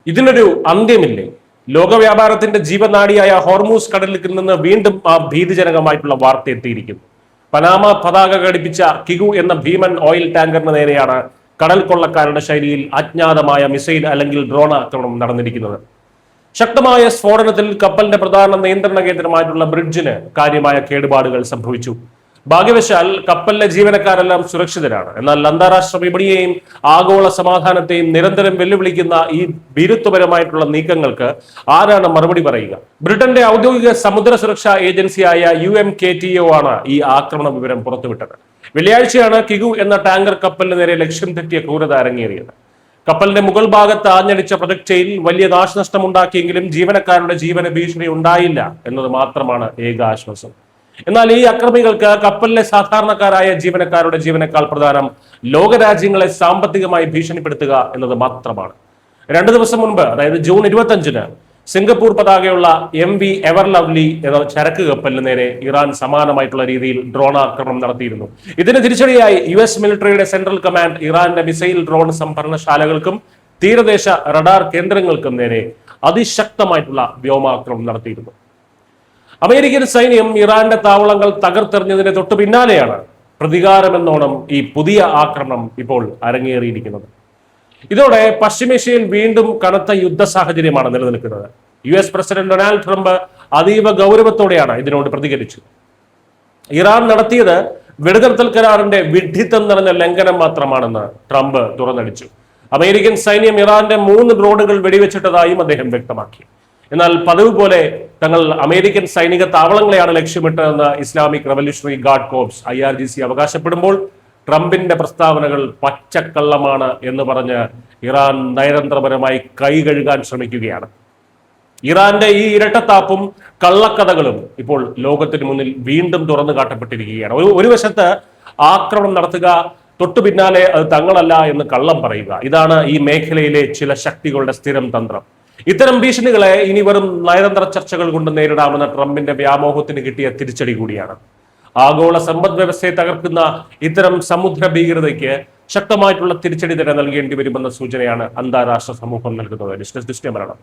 ഇതിനൊരു അന്ത്യമില്ലേ? ലോകവ്യാപാരത്തിന്റെ ജീവനാഡിയായ ഹോർമൂസ് കടലിൽ നിന്ന് വീണ്ടും ആ ഭീതിജനകമായിട്ടുള്ള വാർത്ത എത്തിയിരിക്കുന്നു. പനാമ പതാക ഘടിപ്പിച്ച കിഗു എന്ന ഭീമൻ ഓയിൽ ടാങ്കറിന് നേരെയാണ് കടൽ കൊള്ളക്കാരുടെ ശൈലിയിൽ അജ്ഞാതമായ മിസൈൽ അല്ലെങ്കിൽ ഡ്രോൺ ആക്രമണം നടന്നിരിക്കുന്നത്. ശക്തമായ സ്ഫോടനത്തിൽ കപ്പലിന്റെ പ്രധാന നിയന്ത്രണ കേന്ദ്രമായിട്ടുള്ള ബ്രിഡ്ജിന് കാര്യമായ കേടുപാടുകൾ സംഭവിച്ചു. ഭാഗ്യവശാൽ കപ്പലിലെ ജീവനക്കാരെല്ലാം സുരക്ഷിതരാണ്. എന്നാൽ അന്താരാഷ്ട്ര വിപണിയെയും ആഗോള സമാധാനത്തെയും നിരന്തരം വെല്ലുവിളിക്കുന്ന ഈ ഭീരുത്വപരമായിട്ടുള്ള നീക്കങ്ങൾക്ക് ആരാണ് മറുപടി പറയുക? ബ്രിട്ടന്റെ ഔദ്യോഗിക സമുദ്ര സുരക്ഷാ ഏജൻസിയായ UMKTO ആണ് ഈ ആക്രമണ വിവരം പുറത്തുവിട്ടത്. വെള്ളിയാഴ്ചയാണ് കിഗു എന്ന ടാങ്കർ കപ്പലിന് നേരെ ലക്ഷ്യം തെറ്റിയ ക്രൂരത അരങ്ങേറിയത്. കപ്പലിന്റെ മുകൾ ഭാഗത്ത് ആഞ്ഞടിച്ച പ്രൊജക്ടൈൽ വലിയ നാശനഷ്ടം ഉണ്ടാക്കിയെങ്കിലും ജീവനക്കാരുടെ ജീവന ഭീഷണി ഉണ്ടായില്ല എന്നത് മാത്രമാണ് ഏക ആശ്വാസം. എന്നാൽ ഈ അക്രമികൾക്ക് കപ്പലിലെ സാധാരണക്കാരായ ജീവനക്കാരുടെ ജീവനേക്കാൾ പ്രധാനം ലോകരാജ്യങ്ങളെ സാമ്പത്തികമായി ഭീഷണിപ്പെടുത്തുക എന്നത് മാത്രമാണ്. 2 ദിവസം മുൻപ്, അതായത് ജൂൺ 25-ന് സിംഗപ്പൂർ പതാകയുള്ള MV എവർ ലവ്ലി എന്ന ചരക്ക് കപ്പലിന് നേരെ ഇറാൻ സമാനമായിട്ടുള്ള രീതിയിൽ ഡ്രോൺ ആക്രമണം നടത്തിയിരുന്നു. ഇതിന് തിരിച്ചടിയായി US മിലിറ്ററിയുടെ സെൻട്രൽ കമാൻഡ് ഇറാന്റെ മിസൈൽ ഡ്രോൺ സംഭരണശാലകൾക്കും തീരദേശ റഡാർ കേന്ദ്രങ്ങൾക്കും നേരെ അതിശക്തമായിട്ടുള്ള വ്യോമാക്രമണം നടത്തിയിരുന്നു. അമേരിക്കൻ സൈന്യം ഇറാന്റെ താവളങ്ങൾ തകർത്തെറിഞ്ഞതിന് തൊട്ടു പിന്നാലെയാണ് പ്രതികാരമെന്നോണം ഈ പുതിയ ആക്രമണം ഇപ്പോൾ അരങ്ങേറിയിരിക്കുന്നത്. ഇതോടെ പശ്ചിമേഷ്യയിൽ വീണ്ടും കനത്ത യുദ്ധ സാഹചര്യമാണ് നിലനിൽക്കുന്നത്. US പ്രസിഡന്റ് ഡൊണാൾഡ് ട്രംപ് അതീവ ഗൗരവത്തോടെയാണ് ഇതിനോട് പ്രതികരിച്ചത്. ഇറാൻ നടത്തിയത് വെടിനിർത്തൽ കരാറിന്റെ വിഡ്ഢിത്തം നിറഞ്ഞ ലംഘനം മാത്രമാണെന്ന് ട്രംപ് തുറന്നടിച്ചു. അമേരിക്കൻ സൈന്യം ഇറാന്റെ 3 ഡ്രോണുകൾ വെടിവെച്ചിട്ടതായും അദ്ദേഹം വ്യക്തമാക്കി. എന്നാൽ പതിവ് പോലെ തങ്ങൾ അമേരിക്കൻ സൈനിക താവളങ്ങളെയാണ് ലക്ഷ്യമിട്ടതെന്ന് Islamic Revolutionary Guard Corps IRGC അവകാശപ്പെടുമ്പോൾ ട്രംപിന്റെ പ്രസ്താവനകൾ പച്ചക്കള്ളമാണ് എന്ന് പറഞ്ഞ് ഇറാൻ നയതന്ത്രപരമായി കൈ കഴുകാൻ ശ്രമിക്കുകയാണ്. ഇറാന്റെ ഈ ഇരട്ടത്താപ്പും കള്ളക്കഥകളും ഇപ്പോൾ ലോകത്തിന് മുന്നിൽ വീണ്ടും തുറന്നു കാട്ടപ്പെട്ടിരിക്കുകയാണ്. ഒരു വശത്ത് ആക്രമണം നടത്തുക, തൊട്ടു പിന്നാലെ അത് തങ്ങളല്ല എന്ന് കള്ളം പറയുക. ഇതാണ് ഈ മേഖലയിലെ ചില ശക്തികളുടെ സ്ഥിരം തന്ത്രം. ഇത്തരം ഭീഷണികളെ ഇനി വെറും നയതന്ത്ര ചർച്ചകൾ കൊണ്ട് നേരിടാമെന്ന ട്രംപിന്റെ വ്യാമോഹത്തിന് കിട്ടിയ തിരിച്ചടി കൂടിയാണ്. ആഗോള സമ്പദ് വ്യവസ്ഥയെ തകർക്കുന്ന ഇത്തരം സമുദ്ര ഭീകരതയ്ക്ക് ശക്തമായിട്ടുള്ള തിരിച്ചടി തന്നെ നൽകേണ്ടി വരുമെന്ന സൂചനയാണ് അന്താരാഷ്ട്ര സമൂഹം നൽകുന്നത്. ഡിസ്റ്റൻസ് ഡിസ്റ്റേ മരണം.